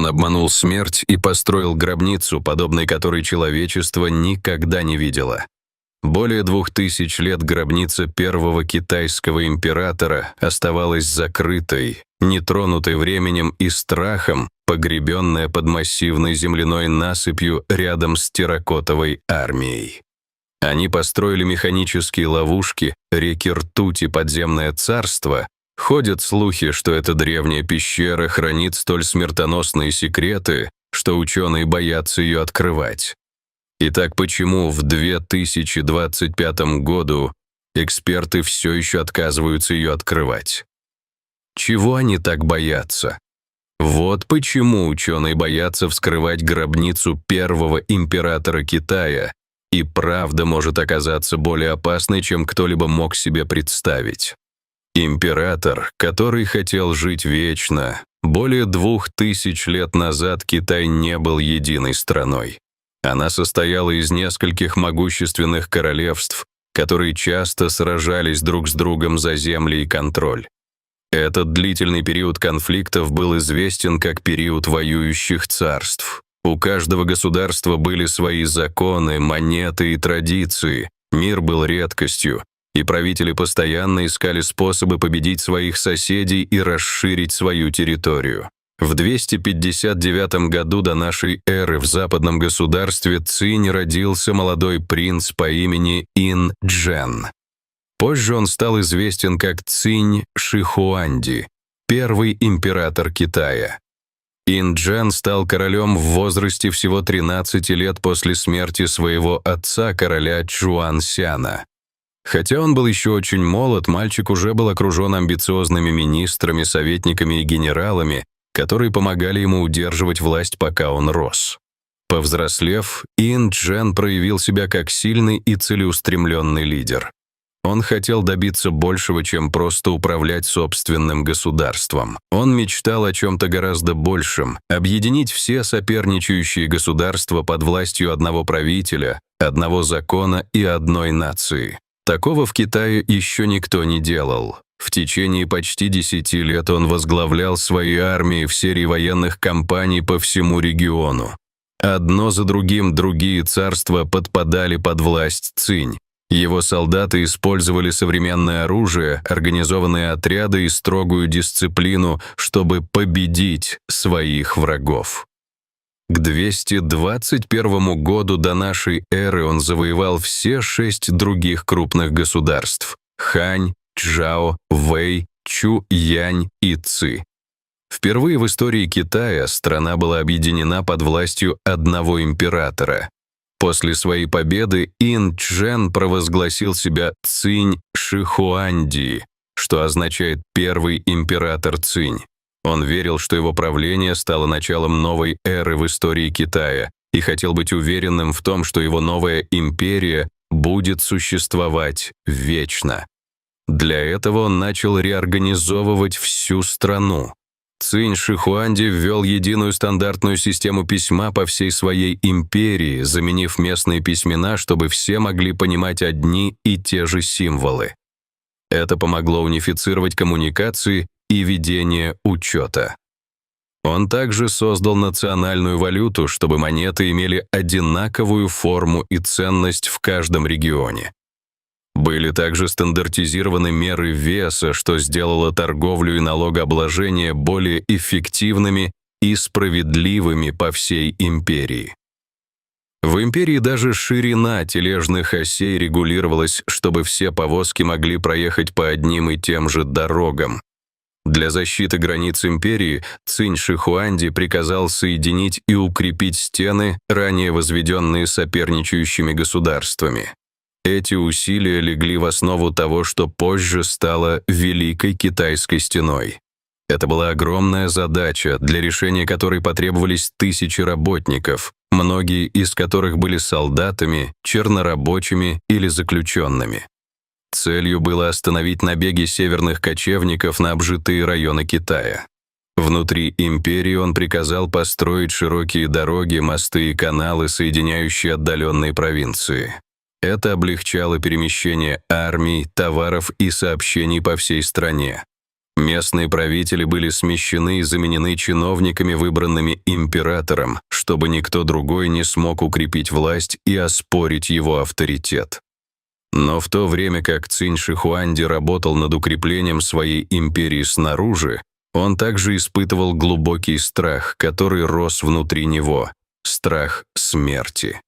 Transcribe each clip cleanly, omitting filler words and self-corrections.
обманул смерть и построил гробницу, подобной которой человечество никогда не видело. Более 2000 лет гробница первого китайского императора оставалась закрытой, нетронутой временем и страхом, погребенная под массивной земляной насыпью рядом с терракотовой армией. Они построили механические ловушки, реки ртути, подземное царство. Ходят слухи, что эта древняя пещера хранит столь смертоносные секреты, что ученые боятся ее открывать. Итак, почему в 2025 году эксперты все еще отказываются ее открывать? Чего они так боятся? Вот почему ученые боятся вскрывать гробницу первого императора Китая, и правда может оказаться более опасной, чем кто-либо мог себе представить. Император, который хотел жить вечно, более 2000 лет назад Китай не был единой страной. Она состояла из нескольких могущественных королевств, которые часто сражались друг с другом за земли и контроль. Этот длительный период конфликтов был известен как период воюющих царств. У каждого государства были свои законы, монеты и традиции, мир был редкостью, и правители постоянно искали способы победить своих соседей и расширить свою территорию. В 259 году до нашей эры в западном государстве Цинь родился молодой принц по имени Ин Чжэн. Позже он стал известен как Цинь Шихуанди, первый император Китая. Ин Чжэн стал королем в возрасте всего 13 лет после смерти своего отца, короля Чжуаньсяна. Хотя он был еще очень молод, мальчик уже был окружен амбициозными министрами, советниками и генералами, которые помогали ему удерживать власть, пока он рос. Повзрослев, Ин Чжэн проявил себя как сильный и целеустремленный лидер. Он хотел добиться большего, чем просто управлять собственным государством. Он мечтал о чем-то гораздо большем, объединить все соперничающие государства под властью одного правителя, одного закона и одной нации. Такого в Китае еще никто не делал. В течение почти 10 лет он возглавлял свои армии в серии военных кампаний по всему региону. Одно за другим другие царства подпадали под власть Цинь. Его солдаты использовали современное оружие, организованные отряды и строгую дисциплину, чтобы победить своих врагов. К 221 году до нашей эры он завоевал все 6 других крупных государств – Хань, Чжао, Вэй, Чу, Янь и Ци. Впервые в истории Китая страна была объединена под властью одного императора. После своей победы Ин Чжэн провозгласил себя Цинь Шихуанди, что означает «первый император Цинь». Он верил, что его правление стало началом новой эры в истории Китая и хотел быть уверенным в том, что его новая империя будет существовать вечно. Для этого он начал реорганизовывать всю страну. Цинь Шихуанди ввел единую стандартную систему письма по всей своей империи, заменив местные письмена, чтобы все могли понимать одни и те же символы. Это помогло унифицировать коммуникации и ведение учета. Он также создал национальную валюту, чтобы монеты имели одинаковую форму и ценность в каждом регионе. Были также стандартизированы меры веса, что сделало торговлю и налогообложение более эффективными и справедливыми по всей империи. В империи даже ширина тележных осей регулировалась, чтобы все повозки могли проехать по одним и тем же дорогам. Для защиты границ империи Цинь Шихуанди приказал соединить и укрепить стены, ранее возведенные соперничающими государствами. Эти усилия легли в основу того, что позже стало Великой Китайской стеной. Это была огромная задача, для решения которой потребовались тысячи работников, многие из которых были солдатами, чернорабочими или заключенными. Целью было остановить набеги северных кочевников на обжитые районы Китая. Внутри империи он приказал построить широкие дороги, мосты и каналы, соединяющие отдаленные провинции. Это облегчало перемещение армий, товаров и сообщений по всей стране. Местные правители были смещены и заменены чиновниками, выбранными императором, чтобы никто другой не смог укрепить власть и оспорить его авторитет. Но в то время как Цинь Шихуанди работал над укреплением своей империи снаружи, он также испытывал глубокий страх, который рос внутри него – страх смерти.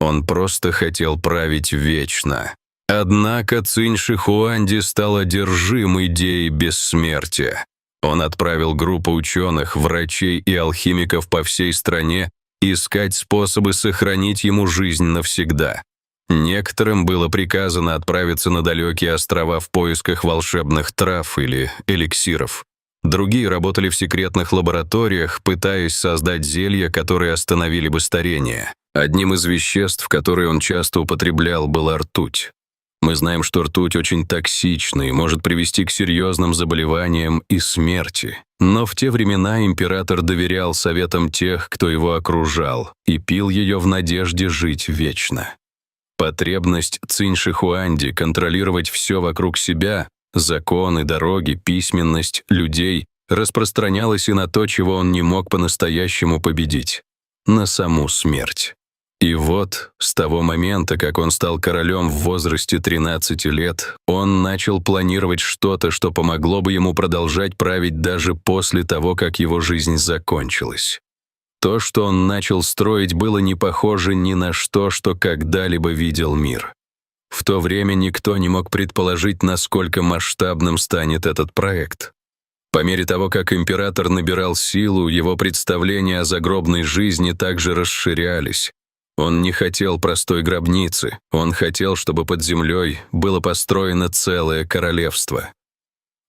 Он просто хотел править вечно. Однако Цинь Шихуанди стал одержим идеей бессмертия. Он отправил группу ученых, врачей и алхимиков по всей стране искать способы сохранить ему жизнь навсегда. Некоторым было приказано отправиться на далекие острова в поисках волшебных трав или эликсиров. Другие работали в секретных лабораториях, пытаясь создать зелья, которые остановили бы старение. Одним из веществ, которые он часто употреблял, была ртуть. Мы знаем, что ртуть очень токсична и может привести к серьезным заболеваниям и смерти. Но в те времена император доверял советам тех, кто его окружал, и пил ее в надежде жить вечно. Потребность Цинь Шихуанди контролировать все вокруг себя — законы, дороги, письменность, людей — распространялась и на то, чего он не мог по-настоящему победить — на саму смерть. И вот, с того момента, как он стал королем в возрасте 13 лет, он начал планировать что-то, что помогло бы ему продолжать править даже после того, как его жизнь закончилась. То, что он начал строить, было не похоже ни на что, что когда-либо видел мир. В то время никто не мог предположить, насколько масштабным станет этот проект. По мере того, как император набирал силу, его представления о загробной жизни также расширялись. Он не хотел простой гробницы, он хотел, чтобы под землей было построено целое королевство.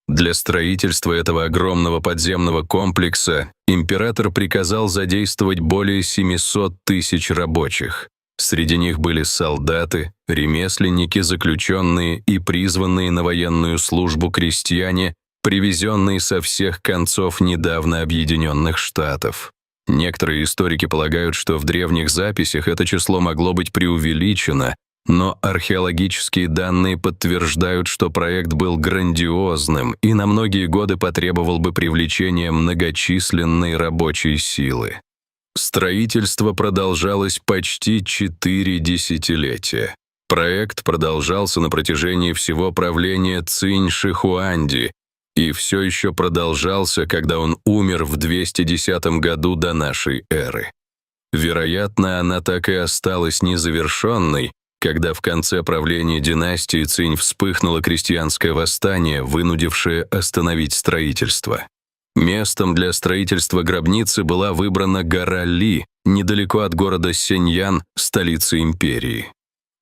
Для строительства этого огромного подземного комплекса император приказал задействовать более 700 тысяч рабочих. Среди них были солдаты, ремесленники, заключенные и призванные на военную службу крестьяне, привезенные со всех концов недавно объединенных штатов. Некоторые историки полагают, что в древних записях это число могло быть преувеличено, но археологические данные подтверждают, что проект был грандиозным и на многие годы потребовал бы привлечения многочисленной рабочей силы. Строительство продолжалось почти 4 десятилетия. Проект продолжался на протяжении всего правления Цинь Шихуанди и все еще продолжался, когда он умер в 210 году до нашей эры. Вероятно, она так и осталась незавершенной, когда в конце правления династии Цинь вспыхнуло крестьянское восстание, вынудившее остановить строительство. Местом для строительства гробницы была выбрана гора Ли, недалеко от города Сяньян, столицы империи.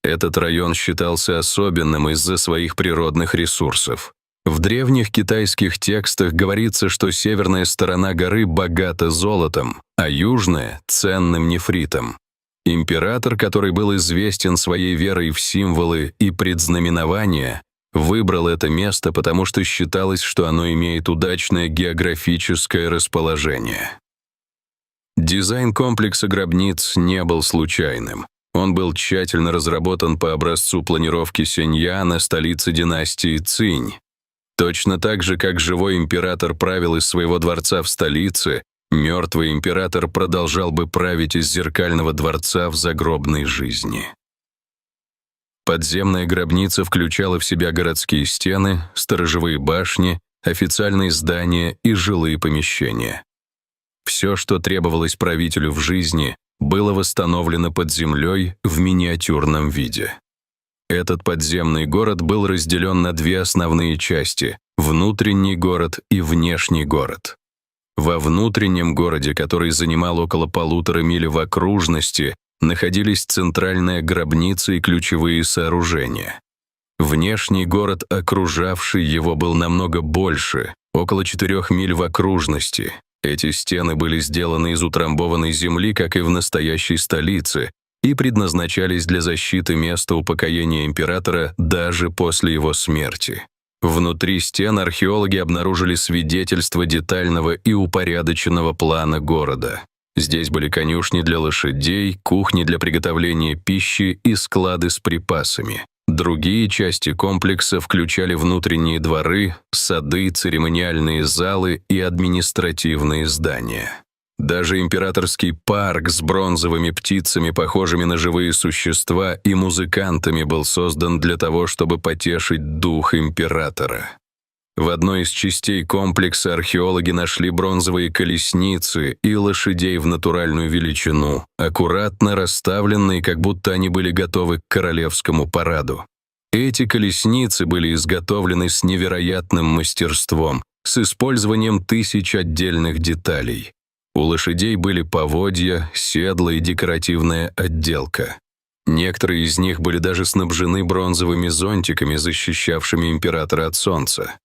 Этот район считался особенным из-за своих природных ресурсов. В древних китайских текстах говорится, что северная сторона горы богата золотом, а южная — ценным нефритом. Император, который был известен своей верой в символы и предзнаменования, выбрал это место, потому что считалось, что оно имеет удачное географическое расположение. Дизайн комплекса гробниц не был случайным. Он был тщательно разработан по образцу планировки Сяньяна, столицы династии Цинь. Точно так же, как живой император правил из своего дворца в столице, мертвый император продолжал бы править из зеркального дворца в загробной жизни. Подземная гробница включала в себя городские стены, сторожевые башни, официальные здания и жилые помещения. Все, что требовалось правителю в жизни, было восстановлено под землей в миниатюрном виде. Этот подземный город был разделен на две основные части — внутренний город и внешний город. Во внутреннем городе, который занимал около 1,5 мили в окружности, находились центральная гробница и ключевые сооружения. Внешний город, окружавший его, был намного больше, около 4 миль в окружности. Эти стены были сделаны из утрамбованной земли, как и в настоящей столице, и предназначались для защиты места упокоения императора даже после его смерти. Внутри стен археологи обнаружили свидетельства детального и упорядоченного плана города. Здесь были конюшни для лошадей, кухни для приготовления пищи и склады с припасами. Другие части комплекса включали внутренние дворы, сады, церемониальные залы и административные здания. Даже императорский парк с бронзовыми птицами, похожими на живые существа, и музыкантами был создан для того, чтобы потешить дух императора. В одной из частей комплекса археологи нашли бронзовые колесницы и лошадей в натуральную величину, аккуратно расставленные, как будто они были готовы к королевскому параду. Эти колесницы были изготовлены с невероятным мастерством, с использованием тысяч отдельных деталей. У лошадей были поводья, седла и декоративная отделка. Некоторые из них были даже снабжены бронзовыми зонтиками, защищавшими императора от солнца.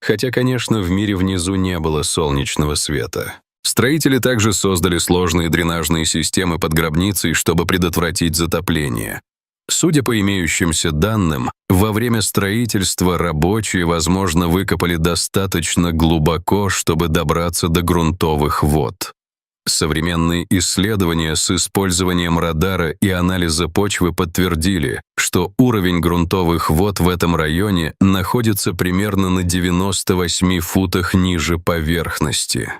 Хотя, конечно, в мире внизу не было солнечного света. Строители также создали сложные дренажные системы под гробницей, чтобы предотвратить затопление. Судя по имеющимся данным, во время строительства рабочие, возможно, выкопали достаточно глубоко, чтобы добраться до грунтовых вод. Современные исследования с использованием радара и анализа почвы подтвердили, что уровень грунтовых вод в этом районе находится примерно на 98 футах ниже поверхности.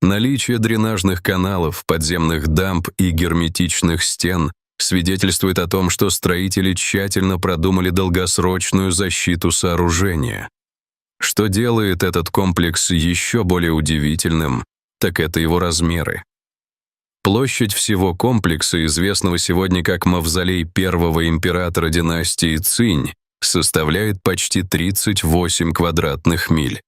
Наличие дренажных каналов, подземных дамб и герметичных стен свидетельствует о том, что строители тщательно продумали долгосрочную защиту сооружения. Что делает этот комплекс еще более удивительным, так это его размеры. Площадь всего комплекса, известного сегодня как мавзолей первого императора династии Цинь, составляет почти 38 квадратных миль.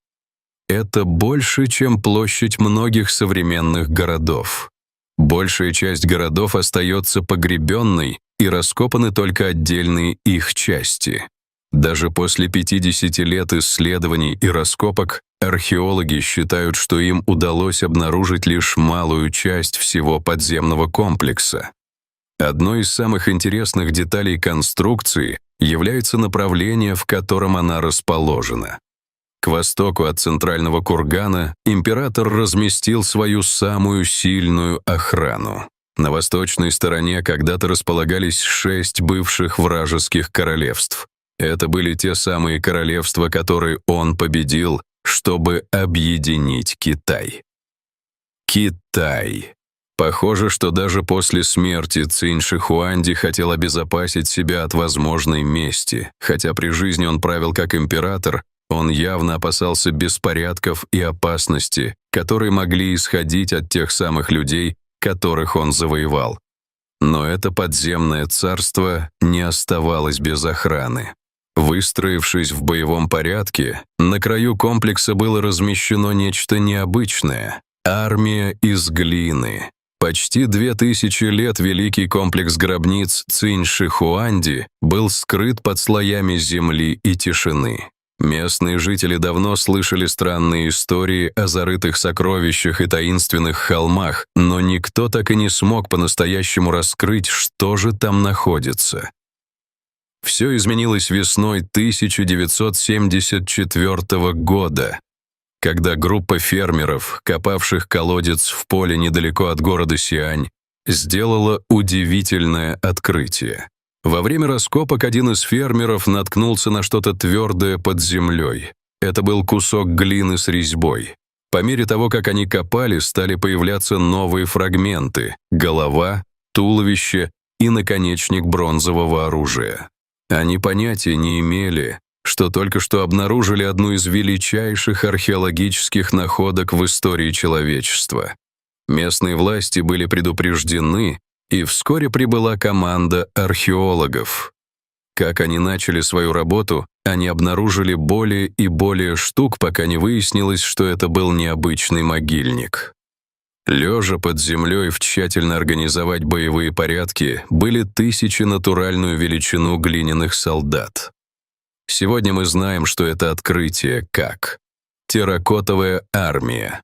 Это больше, чем площадь многих современных городов. Большая часть городов остается погребенной, и раскопаны только отдельные их части. Даже после 50 лет исследований и раскопок археологи считают, что им удалось обнаружить лишь малую часть всего подземного комплекса. Одной из самых интересных деталей конструкции является направление, в котором она расположена. К востоку от центрального кургана император разместил свою самую сильную охрану. На восточной стороне когда-то располагались 6 бывших вражеских королевств. Это были те самые королевства, которые он победил, чтобы объединить Китай. Китай. Похоже, что даже после смерти Цинь Шихуанди хотел обезопасить себя от возможной мести. Хотя при жизни он правил как император, он явно опасался беспорядков и опасности, которые могли исходить от тех самых людей, которых он завоевал. Но это подземное царство не оставалось без охраны. Выстроившись в боевом порядке, на краю комплекса было размещено нечто необычное — армия из глины. Почти 2000 лет великий комплекс гробниц Цинь Шихуанди был скрыт под слоями земли и тишины. Местные жители давно слышали странные истории о зарытых сокровищах и таинственных холмах, но никто так и не смог по-настоящему раскрыть, что же там находится. Все изменилось весной 1974 года, когда группа фермеров, копавших колодец в поле недалеко от города Сиань, сделала удивительное открытие. Во время раскопок один из фермеров наткнулся на что-то твердое под землей. Это был кусок глины с резьбой. По мере того, как они копали, стали появляться новые фрагменты — голова, туловище и наконечник бронзового оружия. Они понятия не имели, что только что обнаружили одну из величайших археологических находок в истории человечества. Местные власти были предупреждены, и вскоре прибыла команда археологов. Как они начали свою работу, они обнаружили более и более штук, пока не выяснилось, что это был необычный могильник. Лежа под землей в тщательно организовать боевые порядки были тысячи натуральную величину глиняных солдат. Сегодня мы знаем, что это открытие как терракотовая армия.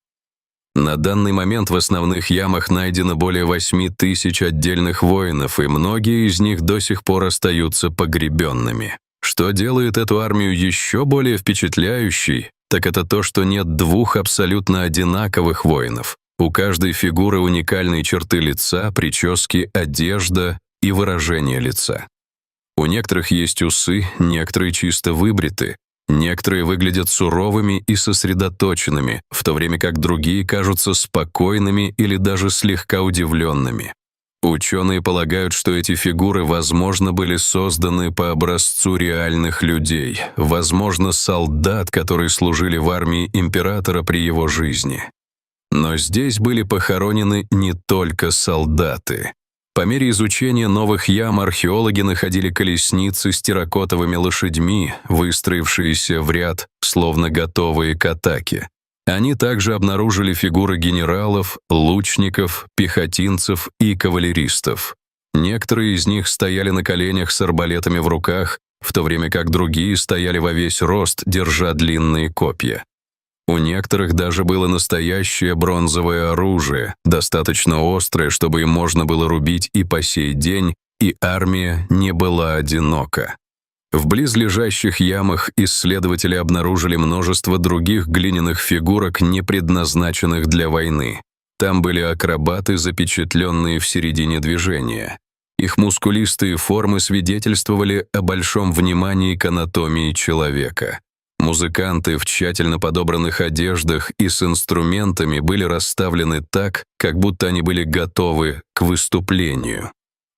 На данный момент в основных ямах найдено более 8000 отдельных воинов, и многие из них до сих пор остаются погребенными. Что делает эту армию еще более впечатляющей, так это то, что нет двух абсолютно одинаковых воинов. У каждой фигуры уникальные черты лица, прически, одежда и выражение лица. У некоторых есть усы, некоторые чисто выбриты, некоторые выглядят суровыми и сосредоточенными, в то время как другие кажутся спокойными или даже слегка удивленными. Ученые полагают, что эти фигуры, возможно, были созданы по образцу реальных людей, возможно, солдат, которые служили в армии императора при его жизни. Но здесь были похоронены не только солдаты. По мере изучения новых ям археологи находили колесницы с терракотовыми лошадьми, выстроившиеся в ряд, словно готовые к атаке. Они также обнаружили фигуры генералов, лучников, пехотинцев и кавалеристов. Некоторые из них стояли на коленях с арбалетами в руках, в то время как другие стояли во весь рост, держа длинные копья. У некоторых даже было настоящее бронзовое оружие, достаточно острое, чтобы им можно было рубить и по сей день, и армия не была одинока. В близлежащих ямах исследователи обнаружили множество других глиняных фигурок, не предназначенных для войны. Там были акробаты, запечатленные в середине движения. Их мускулистые формы свидетельствовали о большом внимании к анатомии человека. Музыканты в тщательно подобранных одеждах и с инструментами были расставлены так, как будто они были готовы к выступлению.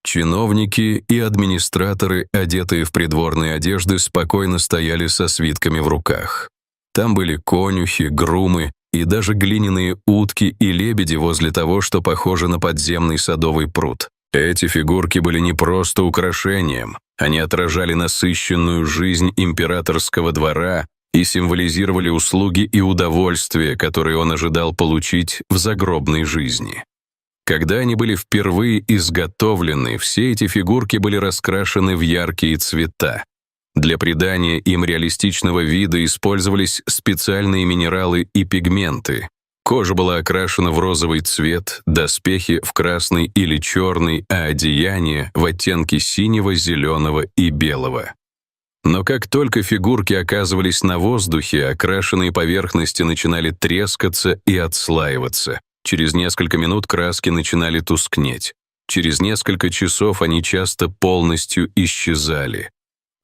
Чиновники и администраторы, одетые в придворные одежды, спокойно стояли со свитками в руках. Там были конюхи, грумы и даже глиняные утки и лебеди возле того, что похоже на подземный садовый пруд. Эти фигурки были не просто украшением, они отражали насыщенную жизнь императорского двора и символизировали услуги и удовольствия, которые он ожидал получить в загробной жизни. Когда они были впервые изготовлены, все эти фигурки были раскрашены в яркие цвета. Для придания им реалистичного вида использовались специальные минералы и пигменты. Кожа была окрашена в розовый цвет, доспехи в красный или черный, а одеяния в оттенки синего, зеленого и белого. Но как только фигурки оказывались на воздухе, окрашенные поверхности начинали трескаться и отслаиваться. Через несколько минут краски начинали тускнеть. Через несколько часов они часто полностью исчезали.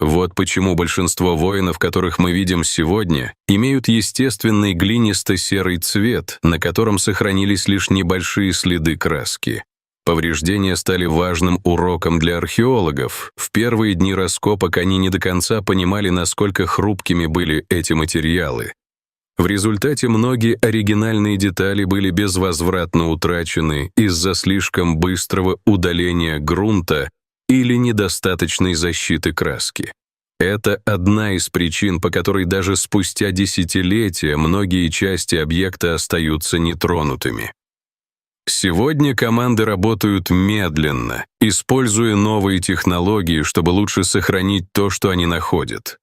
Вот почему большинство воинов, которых мы видим сегодня, имеют естественный глинисто-серый цвет, на котором сохранились лишь небольшие следы краски. Повреждения стали важным уроком для археологов. В первые дни раскопок они не до конца понимали, насколько хрупкими были эти материалы. В результате многие оригинальные детали были безвозвратно утрачены из-за слишком быстрого удаления грунта или недостаточной защиты краски. Это одна из причин, по которой даже спустя десятилетия многие части объекта остаются нетронутыми. Сегодня команды работают медленно, используя новые технологии, чтобы лучше сохранить то, что они находят.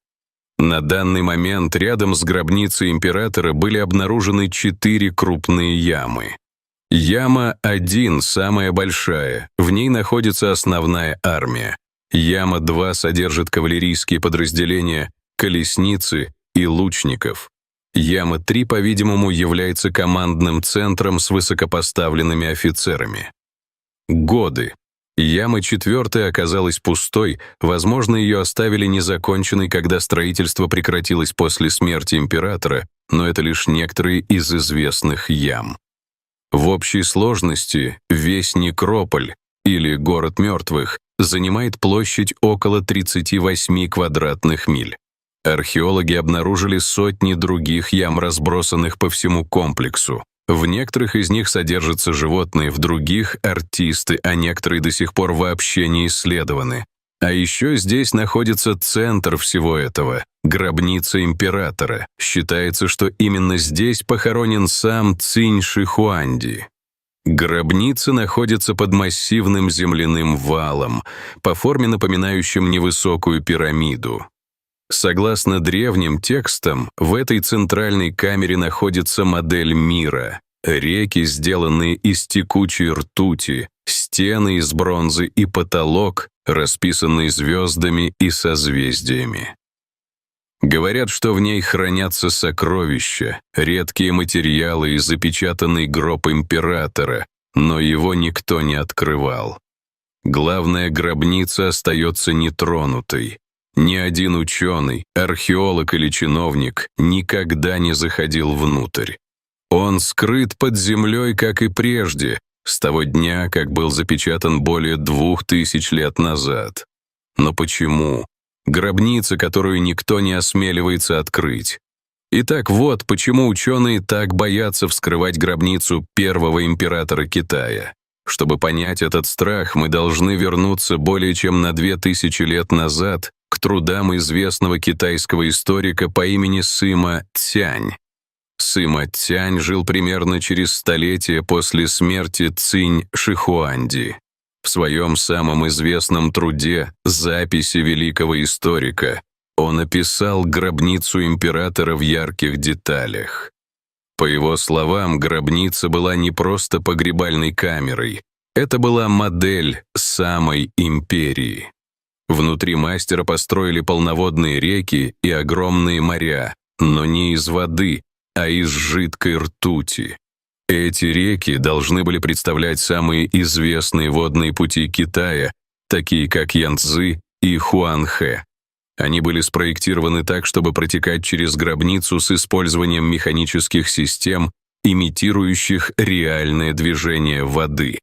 На данный момент рядом с гробницей императора были обнаружены 4 крупные ямы. Яма 1 самая большая, в ней находится основная армия. Яма 2 содержит кавалерийские подразделения, колесницы и лучников. Яма 3, по-видимому, является командным центром с высокопоставленными офицерами. Годы. Яма 4 оказалась пустой, возможно, ее оставили незаконченной, когда строительство прекратилось после смерти императора, но это лишь некоторые из известных ям. В общей сложности весь некрополь, или город мертвых, занимает площадь около 38 квадратных миль. Археологи обнаружили сотни других ям, разбросанных по всему комплексу. В некоторых из них содержатся животные, в других — артисты, а некоторые до сих пор вообще не исследованы. А еще здесь находится центр всего этого — гробница императора. Считается, что именно здесь похоронен сам Цинь Ши Хуанди. Гробница находится под массивным земляным валом, по форме напоминающим невысокую пирамиду. Согласно древним текстам, в этой центральной камере находится модель мира. Реки, сделанные из текучей ртути, стены из бронзы и потолок, расписанный звездами и созвездиями. Говорят, что в ней хранятся сокровища, редкие материалы и запечатанный гроб императора, но его никто не открывал. Главная гробница остается нетронутой. Ни один ученый, археолог или чиновник никогда не заходил внутрь. Он скрыт под землей, как и прежде, с того дня, как был запечатан более 2000 лет назад. Но почему? Гробница, которую никто не осмеливается открыть. Итак, вот почему ученые так боятся вскрывать гробницу первого императора Китая. Чтобы понять этот страх, мы должны вернуться более чем на 2000 лет назад к трудам известного китайского историка по имени Сыма Цянь. Сыма Цянь жил примерно через столетие после смерти Цинь Шихуанди. В своем самом известном труде «Записи великого историка» он описал гробницу императора в ярких деталях. По его словам, гробница была не просто погребальной камерой, это была модель самой империи. Внутри мастера построили полноводные реки и огромные моря, но не из воды, а из жидкой ртути. Эти реки должны были представлять самые известные водные пути Китая, такие как Янцзы и Хуанхэ. Они были спроектированы так, чтобы протекать через гробницу с использованием механических систем, имитирующих реальное движение воды.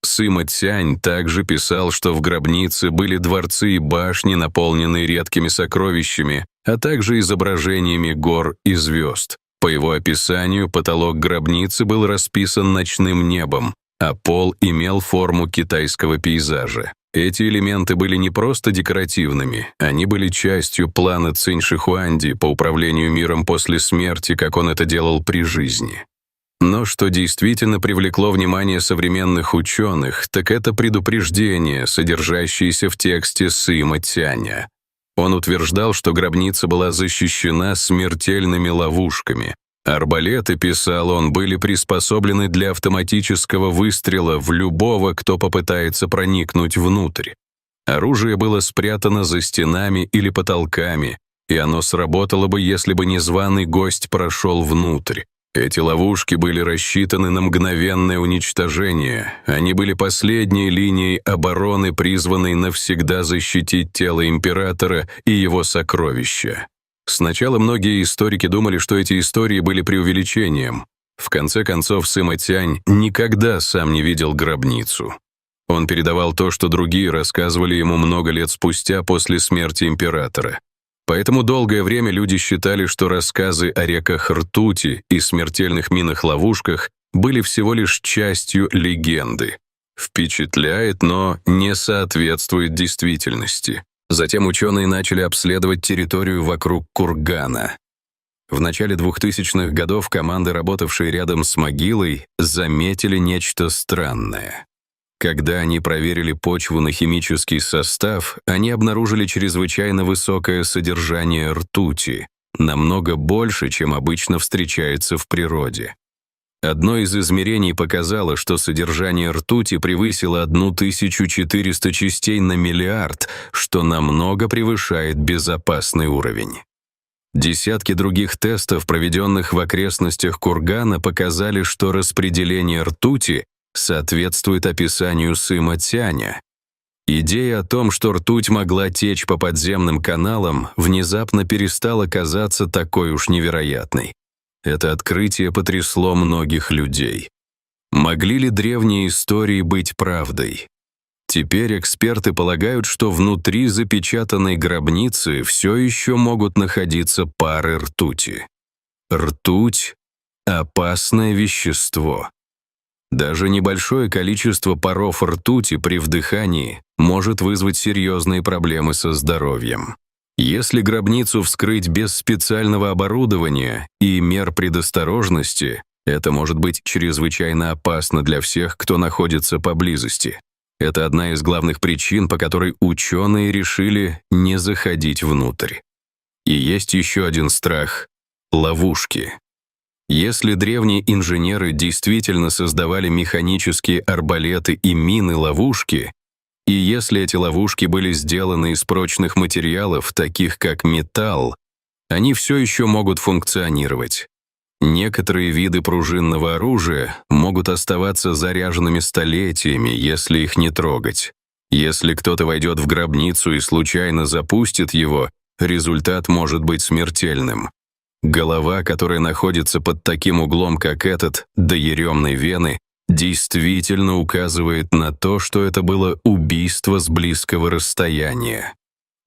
Сыма Цянь также писал, что в гробнице были дворцы и башни, наполненные редкими сокровищами, а также изображениями гор и звезд. По его описанию, потолок гробницы был расписан ночным небом, а пол имел форму китайского пейзажа. Эти элементы были не просто декоративными, они были частью плана Цинь Шихуанди по управлению миром после смерти, как он это делал при жизни. Но что действительно привлекло внимание современных ученых, так это предупреждение, содержащееся в тексте Сыма Цяня. Он утверждал, что гробница была защищена смертельными ловушками. Арбалеты, писал он, были приспособлены для автоматического выстрела в любого, кто попытается проникнуть внутрь. Оружие было спрятано за стенами или потолками, и оно сработало бы, если бы незваный гость прошел внутрь. Эти ловушки были рассчитаны на мгновенное уничтожение. Они были последней линией обороны, призванной навсегда защитить тело императора и его сокровища. Сначала многие историки думали, что эти истории были преувеличением. В конце концов, Сыма Цянь никогда сам не видел гробницу. Он передавал то, что другие рассказывали ему много лет спустя после смерти императора. Поэтому долгое время люди считали, что рассказы о реках ртути и смертельных минах-ловушках были всего лишь частью легенды. Впечатляет, но не соответствует действительности. Затем ученые начали обследовать территорию вокруг кургана. В начале 2000-х годов команды, работавшие рядом с могилой, заметили нечто странное. Когда они проверили почву на химический состав, они обнаружили чрезвычайно высокое содержание ртути, намного больше, чем обычно встречается в природе. Одно из измерений показало, что содержание ртути превысило 1400 частей на миллиард, что намного превышает безопасный уровень. Десятки других тестов, проведенных в окрестностях кургана, показали, что распределение ртути соответствует описанию Сыма Цяня. Идея о том, что ртуть могла течь по подземным каналам, внезапно перестала казаться такой уж невероятной. Это открытие потрясло многих людей. Могли ли древние истории быть правдой? Теперь эксперты полагают, что внутри запечатанной гробницы все еще могут находиться пары ртути. Ртуть — опасное вещество. Даже небольшое количество паров ртути при вдыхании может вызвать серьезные проблемы со здоровьем. Если гробницу вскрыть без специального оборудования и мер предосторожности, это может быть чрезвычайно опасно для всех, кто находится поблизости. Это одна из главных причин, по которой ученые решили не заходить внутрь. И есть еще один страх — ловушки. Если древние инженеры действительно создавали механические арбалеты и мины-ловушки, и если эти ловушки были сделаны из прочных материалов, таких как металл, они все еще могут функционировать. Некоторые виды пружинного оружия могут оставаться заряженными столетиями, если их не трогать. Если кто-то войдет в гробницу и случайно запустит его, результат может быть смертельным. Голова, которая находится под таким углом, как этот, до еремной вены, действительно указывает на то, что это было убийство с близкого расстояния.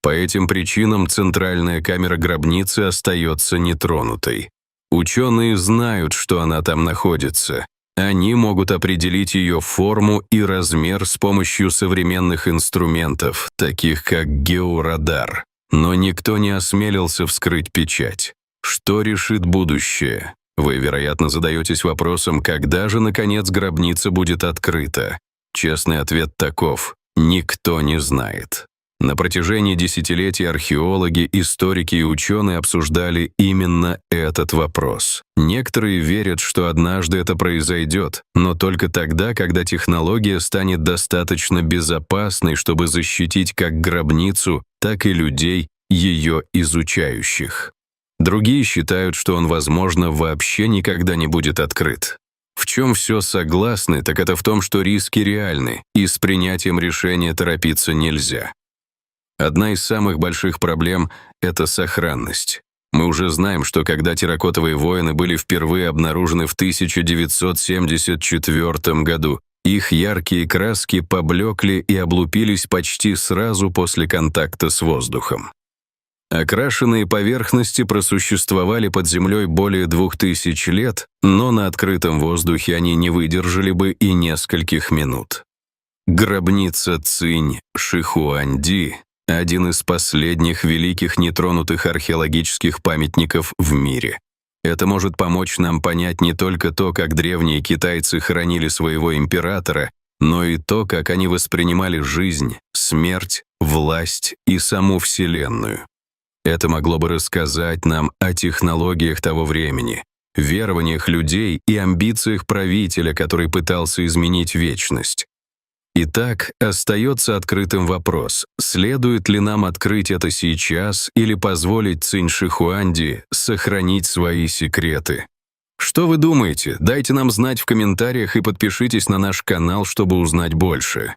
По этим причинам центральная камера гробницы остается нетронутой. Ученые знают, что она там находится. Они могут определить ее форму и размер с помощью современных инструментов, таких как георадар. Но никто не осмелился вскрыть печать. Что решит будущее? Вы, вероятно, задаетесь вопросом, когда же, наконец, гробница будет открыта. Честный ответ таков: никто не знает. На протяжении десятилетий археологи, историки и ученые обсуждали именно этот вопрос. Некоторые верят, что однажды это произойдет, но только тогда, когда технология станет достаточно безопасной, чтобы защитить как гробницу, так и людей, ее изучающих. Другие считают, что он, возможно, вообще никогда не будет открыт. В чем все согласны, так это в том, что риски реальны, и с принятием решения торопиться нельзя. Одна из самых больших проблем — это сохранность. Мы уже знаем, что когда терракотовые воины были впервые обнаружены в 1974 году, их яркие краски поблекли и облупились почти сразу после контакта с воздухом. Окрашенные поверхности просуществовали под землей более 2000 лет, но на открытом воздухе они не выдержали бы и нескольких минут. Гробница Цинь-Шихуанди — один из последних великих нетронутых археологических памятников в мире. Это может помочь нам понять не только то, как древние китайцы хоронили своего императора, но и то, как они воспринимали жизнь, смерть, власть и саму Вселенную. Это могло бы рассказать нам о технологиях того времени, верованиях людей и амбициях правителя, который пытался изменить вечность. Итак, остается открытым вопрос, следует ли нам открыть это сейчас или позволить Цинь-Шихуанди сохранить свои секреты. Что вы думаете? Дайте нам знать в комментариях и подпишитесь на наш канал, чтобы узнать больше.